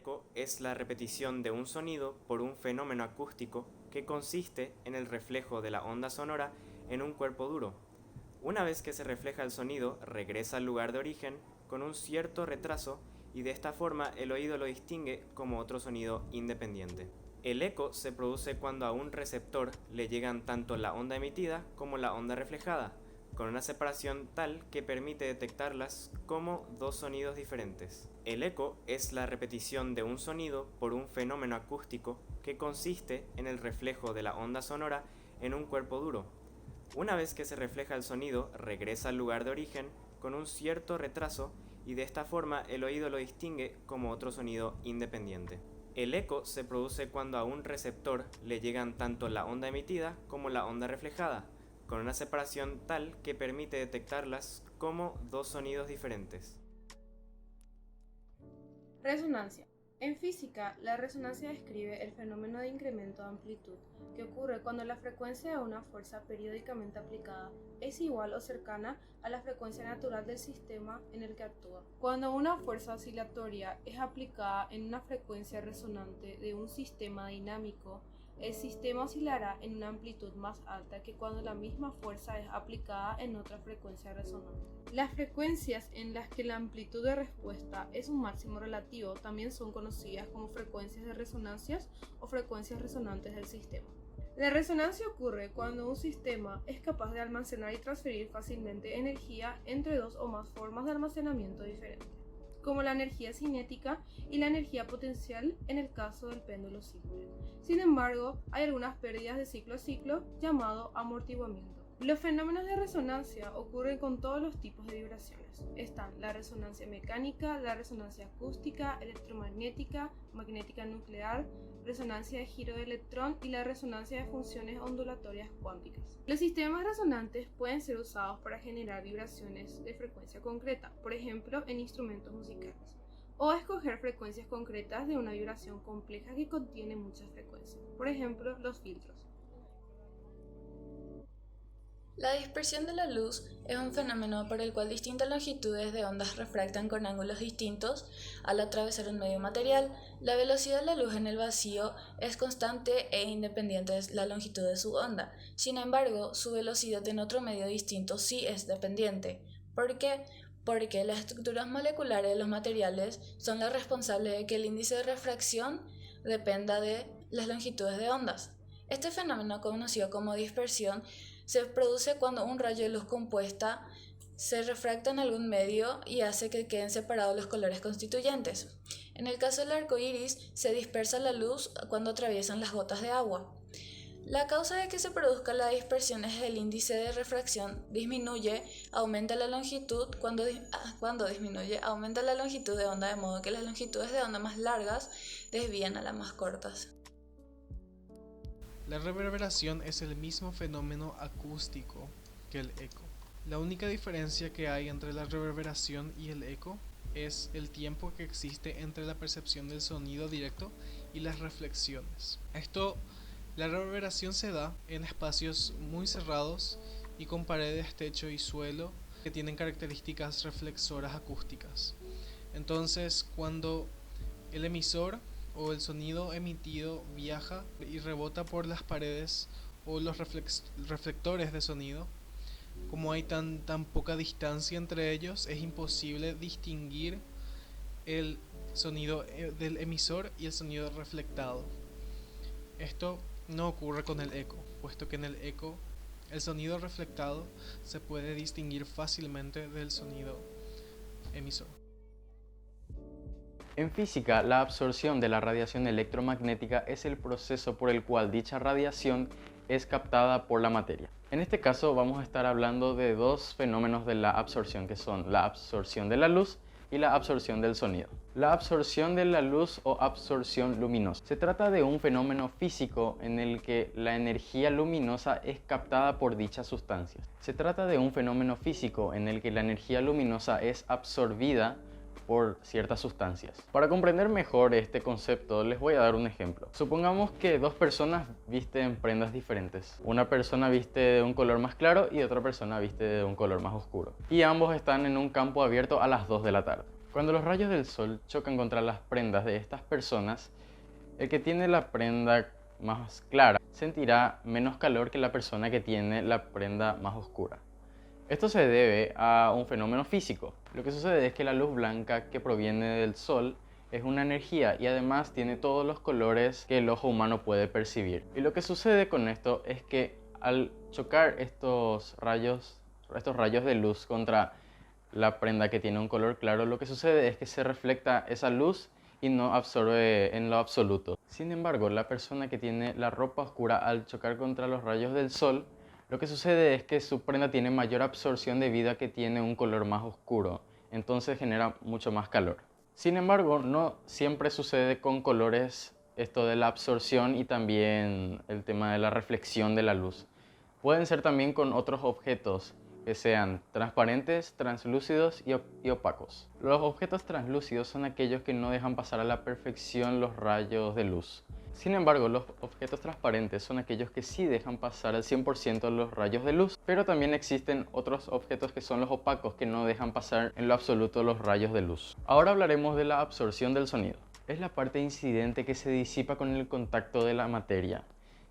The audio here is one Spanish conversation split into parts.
eco es la repetición de un sonido por un fenómeno acústico que consiste en el reflejo de la onda sonora en un cuerpo duro. Una vez que se refleja el sonido, regresa al lugar de origen con un cierto retraso y de esta forma el oído lo distingue como otro sonido independiente. El eco se produce cuando a un receptor le llegan tanto la onda emitida como la onda reflejada, con una separación tal que permite detectarlas como dos sonidos diferentes. El eco es la repetición de un sonido por un fenómeno acústico que consiste en el reflejo de la onda sonora en un cuerpo duro. Una vez que se refleja el sonido, regresa al lugar de origen con un cierto retraso y de esta forma el oído lo distingue como otro sonido independiente. El eco se produce cuando a un receptor le llegan tanto la onda emitida como la onda reflejada, con una separación tal que permite detectarlas como dos sonidos diferentes. Resonancia. En física, la resonancia describe el fenómeno de incremento de amplitud que ocurre cuando la frecuencia de una fuerza periódicamente aplicada es igual o cercana a la frecuencia natural del sistema en el que actúa. Cuando una fuerza oscilatoria es aplicada en una frecuencia resonante de un sistema dinámico, el sistema oscilará en una amplitud más alta que cuando la misma fuerza es aplicada en otra frecuencia resonante. Las frecuencias en las que la amplitud de respuesta es un máximo relativo también son conocidas como frecuencias de resonancias o frecuencias resonantes del sistema. La resonancia ocurre cuando un sistema es capaz de almacenar y transferir fácilmente energía entre dos o más formas de almacenamiento diferentes, como la energía cinética y la energía potencial en el caso del péndulo simple. Sin embargo, hay algunas pérdidas de ciclo a ciclo llamado amortiguamiento. Los fenómenos de resonancia ocurren con todos los tipos de vibraciones. Están la resonancia mecánica, la resonancia acústica, electromagnética, magnética nuclear, resonancia de giro de electrón y la resonancia de funciones ondulatorias cuánticas. Los sistemas resonantes pueden ser usados para generar vibraciones de frecuencia concreta, por ejemplo, en instrumentos musicales, o escoger frecuencias concretas de una vibración compleja que contiene muchas frecuencias, por ejemplo, los filtros. La dispersión de la luz es un fenómeno por el cual distintas longitudes de ondas refractan con ángulos distintos al atravesar un medio material. La velocidad de la luz en el vacío es constante e independiente de la longitud de su onda. Sin embargo, su velocidad en otro medio distinto sí es dependiente. ¿Por qué? Porque las estructuras moleculares de los materiales son las responsables de que el índice de refracción dependa de las longitudes de ondas. Este fenómeno, conocido como dispersión, se produce cuando un rayo de luz compuesta se refracta en algún medio y hace que queden separados los colores constituyentes. En el caso del arco iris, se dispersa la luz cuando atraviesan las gotas de agua. La causa de que se produzca la dispersión es el índice de refracción disminuye, aumenta la longitud, cuando disminuye, aumenta la longitud de onda, de modo que las longitudes de onda más largas desvían a las más cortas. La reverberación es el mismo fenómeno acústico que el eco. La única diferencia que hay entre la reverberación y el eco es el tiempo que existe entre la percepción del sonido directo y las reflexiones. La reverberación se da en espacios muy cerrados y con paredes, techo y suelo que tienen características reflexoras acústicas. Entonces, cuando el emisor o el sonido emitido viaja y rebota por las paredes o los reflectores de sonido, como hay tan poca distancia entre ellos, es imposible distinguir el sonido del emisor y el sonido reflectado. Esto no ocurre con el eco, puesto que en el eco el sonido reflectado se puede distinguir fácilmente del sonido emisor. En física, la absorción de la radiación electromagnética es el proceso por el cual dicha radiación es captada por la materia. En este caso vamos a estar hablando de dos fenómenos de la absorción, que son la absorción de la luz y la absorción del sonido. La absorción de la luz o absorción luminosa. Se trata de un fenómeno físico en el que la energía luminosa es captada por dichas sustancias. Se trata de un fenómeno físico en el que la energía luminosa es absorbida por ciertas sustancias. Para comprender mejor este concepto, les voy a dar un ejemplo. Supongamos que dos personas visten prendas diferentes. Una persona viste de un color más claro y otra persona viste de un color más oscuro. Y ambos están en un campo abierto a las 2 de la tarde. Cuando los rayos del sol chocan contra las prendas de estas personas, el que tiene la prenda más clara sentirá menos calor que la persona que tiene la prenda más oscura. Esto se debe a un fenómeno físico. Lo que sucede es que la luz blanca que proviene del sol es una energía y además tiene todos los colores que el ojo humano puede percibir. Y lo que sucede con esto es que al chocar estos rayos de luz contra la prenda que tiene un color claro, lo que sucede es que se refleja esa luz y no absorbe en lo absoluto. Sin embargo, la persona que tiene la ropa oscura al chocar contra los rayos del sol, lo que sucede es que su prenda tiene mayor absorción debido a que tiene un color más oscuro, entonces genera mucho más calor. Sin embargo, no siempre sucede con colores esto de la absorción y también el tema de la reflexión de la luz. Pueden ser también con otros objetos que sean transparentes, translúcidos y opacos. Los objetos translúcidos son aquellos que no dejan pasar a la perfección los rayos de luz. Sin embargo, los objetos transparentes son aquellos que sí dejan pasar al 100% los rayos de luz, pero también existen otros objetos que son los opacos, que no dejan pasar en lo absoluto los rayos de luz. Ahora hablaremos de la absorción del sonido. Es la parte incidente que se disipa con el contacto de la materia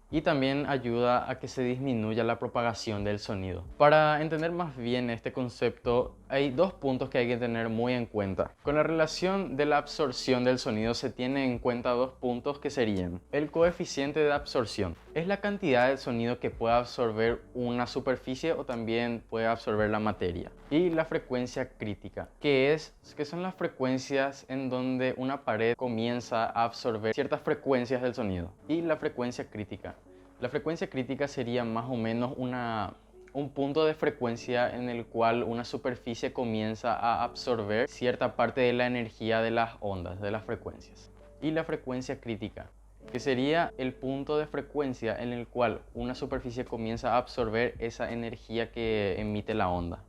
y también ayuda a que se disminuya la propagación del sonido. Para entender más bien este concepto, hay dos puntos que hay que tener muy en cuenta. Con la relación de la absorción del sonido se tienen en cuenta dos puntos que serían: el coeficiente de absorción. Es la cantidad de sonido que puede absorber una superficie o también puede absorber la materia. Y la frecuencia crítica, que son las frecuencias en donde una pared comienza a absorber ciertas frecuencias del sonido. Y la frecuencia crítica. La frecuencia crítica sería más o menos un punto de frecuencia en el cual una superficie comienza a absorber cierta parte de la energía de las ondas, de las frecuencias. Y la frecuencia crítica, que sería el punto de frecuencia en el cual una superficie comienza a absorber esa energía que emite la onda.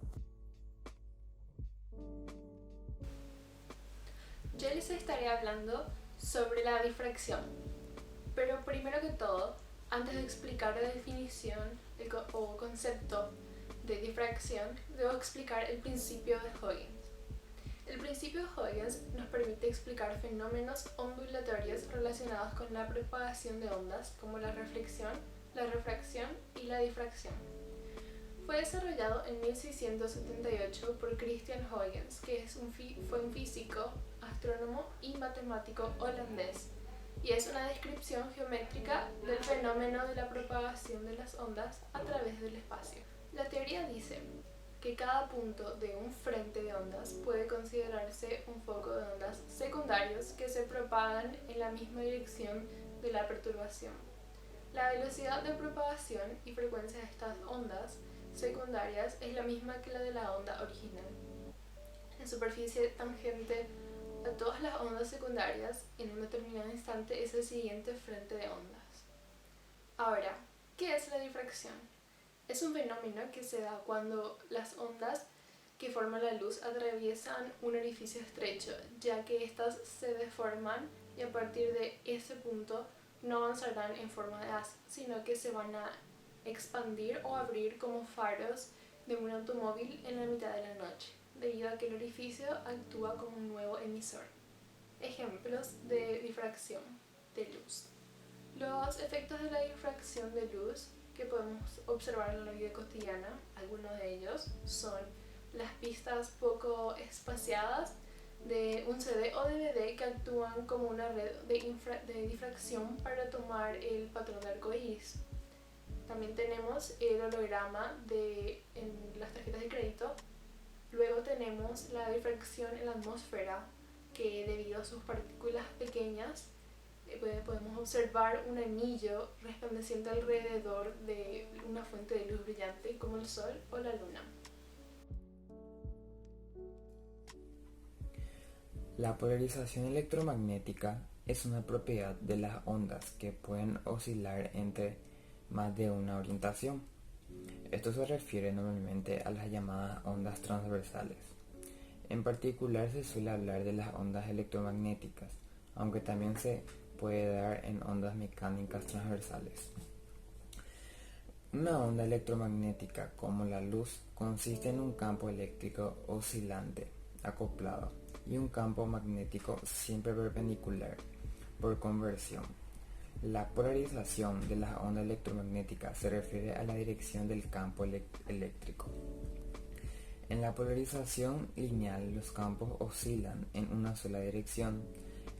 Yo les estaré hablando sobre la difracción, pero primero que todo, antes de explicar la definición o concepto de difracción, debo explicar el principio de Huygens. El principio de Huygens nos permite explicar fenómenos ondulatorios relacionados con la propagación de ondas, como la reflexión, la refracción y la difracción. Fue desarrollado en 1678 por Christian Huygens, que fue un físico, astrónomo y matemático holandés, y es una descripción geométrica del fenómeno de la propagación de las ondas a través del espacio. La teoría dice que cada punto de un frente de ondas puede considerarse un foco de ondas secundarios que se propagan en la misma dirección de la perturbación. La velocidad de propagación y frecuencia de estas ondas secundarias es la misma que la de la onda original. La superficie tangente a todas las ondas secundarias en un determinado instante es el siguiente frente de ondas. Ahora, ¿qué es la difracción? Es un fenómeno que se da cuando las ondas que forman la luz atraviesan un orificio estrecho, ya que éstas se deforman y a partir de ese punto no avanzarán en forma de haz, sino que se van a expandir o abrir como faros de un automóvil en la mitad de la noche, debido a que el orificio actúa como un nuevo emisor. Ejemplos de difracción de luz. Los efectos de la difracción de luz que podemos observar en la vida cotidiana, algunos de ellos son las pistas poco espaciadas de un CD o DVD que actúan como una red de difracción para tomar el patrón de arcoíris. También tenemos el holograma en las tarjetas de crédito. Luego tenemos la difracción en la atmósfera, que debido a sus partículas pequeñas podemos observar un anillo resplandeciente alrededor de una fuente de luz brillante como el sol o la luna. La polarización electromagnética es una propiedad de las ondas que pueden oscilar entre más de una orientación. Esto se refiere normalmente a las llamadas ondas transversales. En particular se suele hablar de las ondas electromagnéticas, aunque también se puede dar en ondas mecánicas transversales. Una onda electromagnética, como la luz, consiste en un campo eléctrico oscilante, acoplado, y un campo magnético siempre perpendicular. Por conversión, la polarización de la onda electromagnética se refiere a la dirección del campo eléctrico. En la polarización lineal, los campos oscilan en una sola dirección.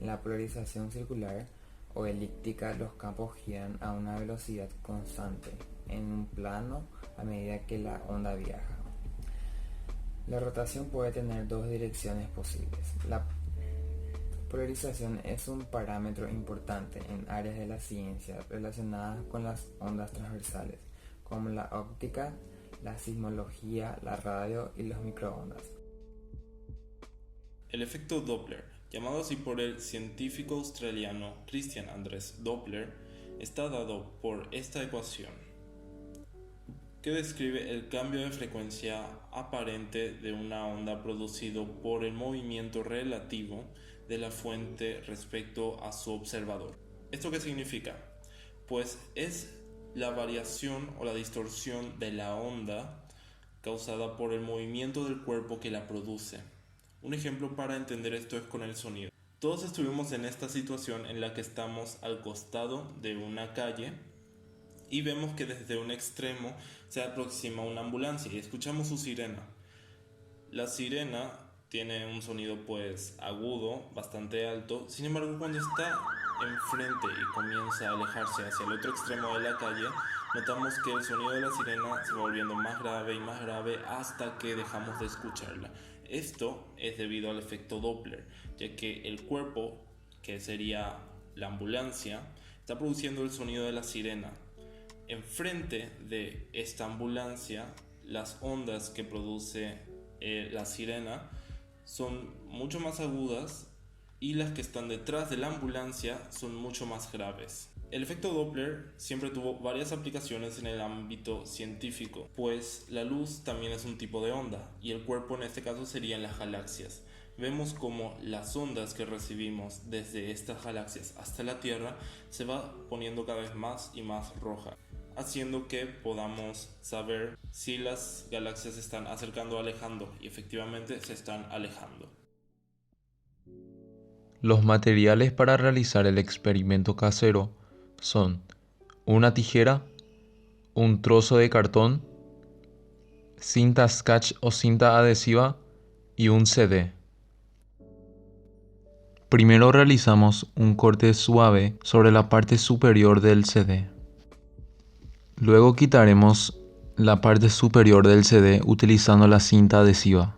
En la polarización circular o elíptica, los campos giran a una velocidad constante en un plano a medida que la onda viaja. La rotación puede tener dos direcciones posibles. La polarización es un parámetro importante en áreas de la ciencia relacionadas con las ondas transversales, como la óptica, la sismología, la radio y los microondas. El efecto Doppler, llamado así por el científico australiano Christian Andres Doppler, está dado por esta ecuación, que describe el cambio de frecuencia aparente de una onda producido por el movimiento relativo de la fuente respecto a su observador. ¿Esto qué significa? Pues es la variación o la distorsión de la onda causada por el movimiento del cuerpo que la produce. Un ejemplo para entender esto es con el sonido. Todos estuvimos en esta situación en la que estamos al costado de una calle y vemos que desde un extremo se aproxima una ambulancia y escuchamos su sirena. La sirena tiene un sonido pues agudo, bastante alto. Sin embargo, cuando está enfrente y comienza a alejarse hacia el otro extremo de la calle, notamos que el sonido de la sirena se va volviendo más grave hasta que dejamos de escucharla. Esto es debido al efecto Doppler, ya que el cuerpo, que sería la ambulancia, está produciendo el sonido de la sirena. Enfrente de esta ambulancia, las ondas que produce la sirena son mucho más agudas y las que están detrás de la ambulancia son mucho más graves. El efecto Doppler siempre tuvo varias aplicaciones en el ámbito científico, pues la luz también es un tipo de onda y el cuerpo en este caso serían las galaxias. Vemos como las ondas que recibimos desde estas galaxias hasta la Tierra se va poniendo cada vez más y más roja, haciendo que podamos saber si las galaxias se están acercando o alejando, y efectivamente se están alejando. Los materiales para realizar el experimento casero son una tijera, un trozo de cartón, cinta scotch o cinta adhesiva y un CD. Primero realizamos un corte suave sobre la parte superior del CD. Luego quitaremos la parte superior del CD utilizando la cinta adhesiva.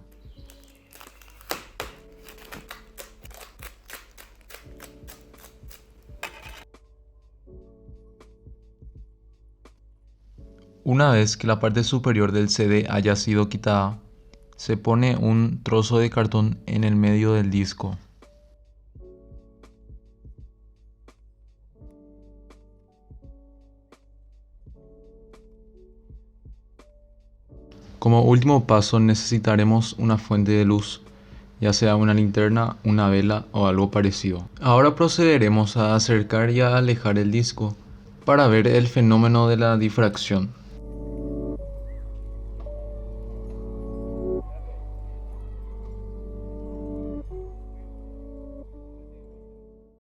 Una vez que la parte superior del CD haya sido quitada, se pone un trozo de cartón en el medio del disco. Como último paso necesitaremos una fuente de luz, ya sea una linterna, una vela o algo parecido. Ahora procederemos a acercar y a alejar el disco para ver el fenómeno de la difracción.